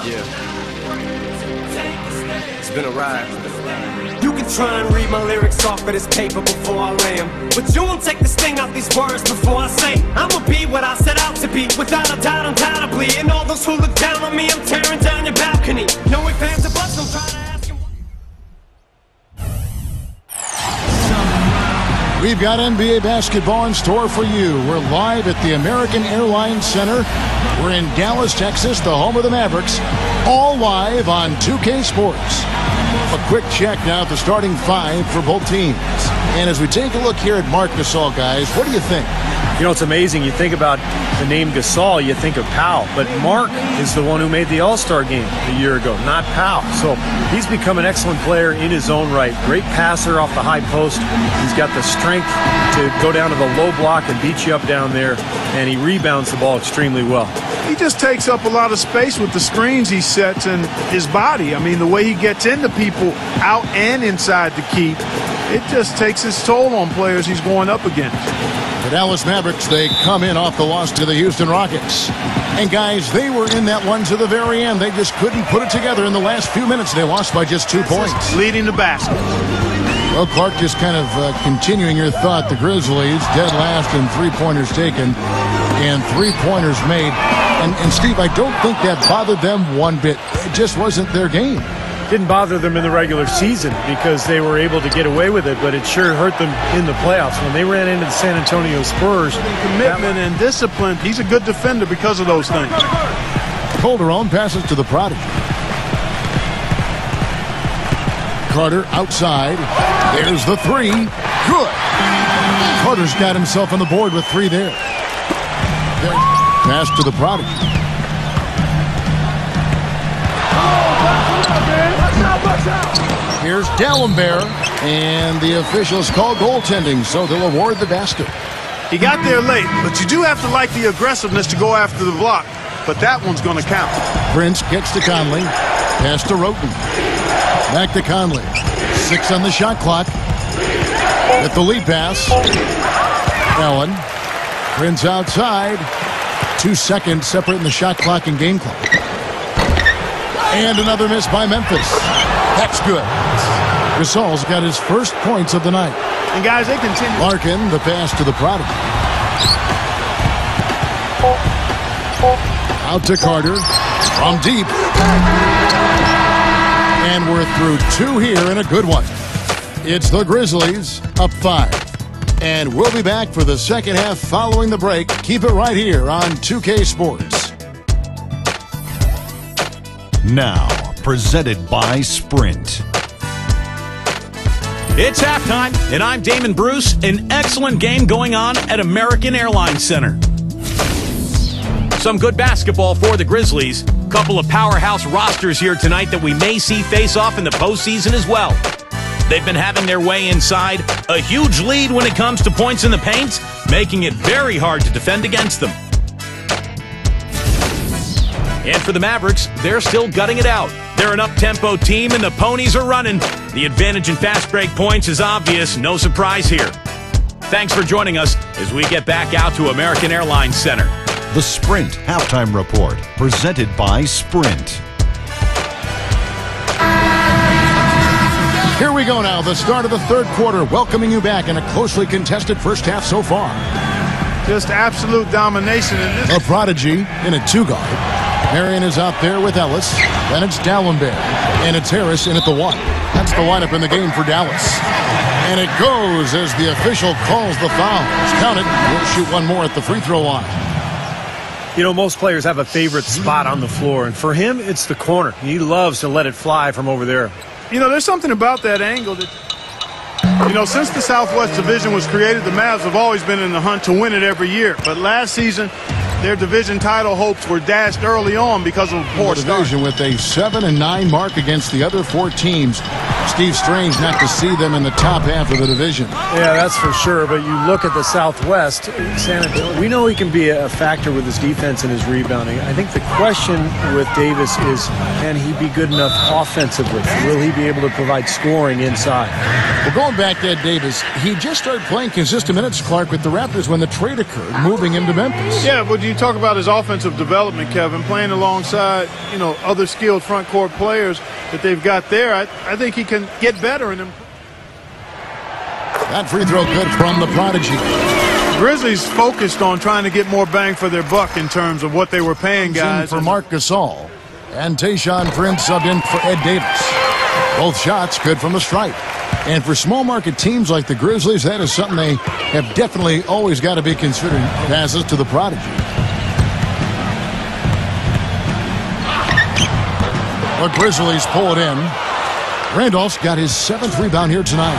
Yeah. It's been a ride. You can try and read my lyrics off of this paper before I lay 'em, but you won't take the sting out these words before I say I'ma be what I set out to be, without a doubt, undoubtedly. And all those who look down on me, I'm tearing down your balcony. No ifs, ands, or buts, don't try to ask him. We've got NBA basketball in store for you. We're live at the American Airlines Center. We're in Dallas, Texas, the home of the Mavericks. All live on 2K Sports. A quick check now at the starting five for both teams. And as we take a look here at Marc Gasol, guys, what do you think? You know, it's amazing. You think about the name Gasol, you think of Powell. But Marc is the one who made the All-Star game a year ago, not Powell. So he's become an excellent player in his own right. Great passer off the high post. He's got the strength to go down to the low block and beat you up down there. And he rebounds the ball extremely well. He just takes up a lot of space with the screens he sets and his body. I mean, the way he gets into people out and inside the key, it just takes its toll on players he's going up against. The Dallas Mavericks, they come in off the loss to the Houston Rockets. And, guys, they were in that one to the very end. They just couldn't put it together in the last few minutes. They lost by just 2 points. Leading the basket. Well, Clark, just kind of continuing your thought, the Grizzlies dead last in three-pointers taken and three-pointers made. And Steve, I don't think that bothered them one bit. It just wasn't their game. Didn't bother them in the regular season because they were able to get away with it, but it sure hurt them in the playoffs. When they ran into the San Antonio Spurs. Commitment and discipline. He's a good defender because of those things. Calderon passes to the prodigy. Carter outside. There's the three. Good. Carter's got himself on the board with three there. Pass to the prodigy. Here's Dallenberg, and the officials call goaltending, so they'll award the basket. He got there late, but you do have to like the aggressiveness to go after the block. But that one's going to count. Prince gets to Conley. Pass to Roten. Back to Conley. 6 on the shot clock. With the lead pass. Allen. Prince outside. 2 seconds separating the shot clock and game clock. And another miss by Memphis. That's good. Gasol's got his first points of the night. And guys, they continue. Larkin, the pass to the prodigy. Out to Carter. From deep. And we're through 2 here in a good one. It's the Grizzlies up 5. And we'll be back for the second half following the break. Keep it right here on 2K Sports. Now, presented by Sprint. It's halftime, and I'm Damon Bruce. An excellent game going on at American Airlines Center. Some good basketball for the Grizzlies. Couple of powerhouse rosters here tonight that we may see face off in the postseason as well. They've been having their way inside. A huge lead when it comes to points in the paint, making it very hard to defend against them. And for the Mavericks, they're still gutting it out. They're an up-tempo team, and the ponies are running. The advantage in fast break points is obvious. No surprise here. Thanks for joining us as we get back out to American Airlines Center. The Sprint Halftime Report, presented by Sprint. Here we go now, the start of the third quarter, welcoming you back in a closely contested first half so far. Just absolute domination in this. A prodigy in a 2-guard. Marion is out there with Ellis. Then it's Dallenberg. And it's Harris in at the 1. That's the lineup in the game for Dallas. And it goes as the official calls the fouls. Count it. We'll shoot one more at the free throw line. You know, most players have a favorite spot on the floor, and for him, it's the corner. He loves to let it fly from over there. You know, there's something about that angle that, you know, since the Southwest Division was created, the Mavs have always been in the hunt to win it every year. But last season, their division title hopes were dashed early on because of a poor start. Division with a 7-9 mark against the other 4 teams. Steve, strange not to see them in the top half of the division. Yeah, that's for sure. But you look at the Southwest, San Antonio, we know he can be a factor with his defense and his rebounding. I think the question with Davis is, can he be good enough offensively? Will he be able to provide scoring inside? Well, going back to Ed Davis, he just started playing consistent minutes, Clark, with the Raptors when the trade occurred, moving him to Memphis. Yeah, but you talk about his offensive development, Kevin, playing alongside, other skilled front court players that they've got there. I think he can get better in them. That free throw good from the prodigy. Grizzlies focused on trying to get more bang for their buck in terms of what they were paying guys. For Marc Gasol, and Tayshaun Prince subbed in for Ed Davis. Both shots good from the stripe. And for small market teams like the Grizzlies, that is something they have definitely always got to be considering. Passes to the prodigy. The Grizzlies pull it in. Randolph's got his 7th rebound here tonight.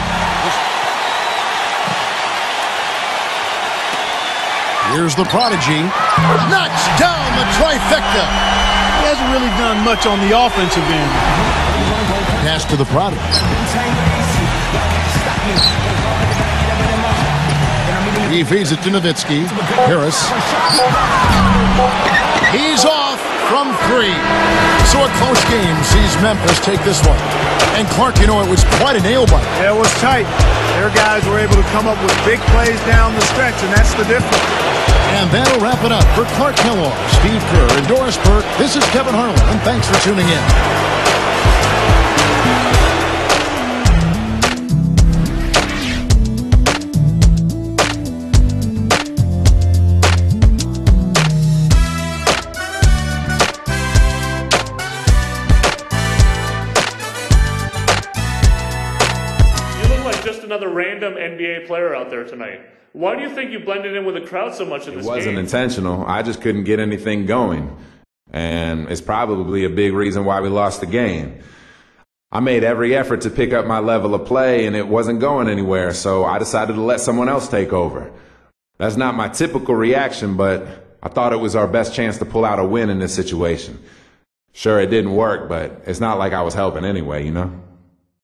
Here's the prodigy. Knocks down the trifecta. He hasn't really done much on the offensive end. Pass to the prodigy. He feeds it to Nowitzki. Harris. He's off from 3. So a close game sees Memphis take this one. And Clark, it was quite a nail-biter. Yeah, it was tight. Their guys were able to come up with big plays down the stretch, and that's the difference. And that'll wrap it up for Clark Kellogg, Steve Kerr, and Doris Burke. This is Kevin Harlan, and thanks for tuning in. Just another random NBA player out there tonight. Why do you think you blended in with the crowd so much in this game? It wasn't intentional. I just couldn't get anything going. And it's probably a big reason why we lost the game. I made every effort to pick up my level of play, and it wasn't going anywhere, so I decided to let someone else take over. That's not my typical reaction, but I thought it was our best chance to pull out a win in this situation. Sure, it didn't work, but it's not like I was helping anyway,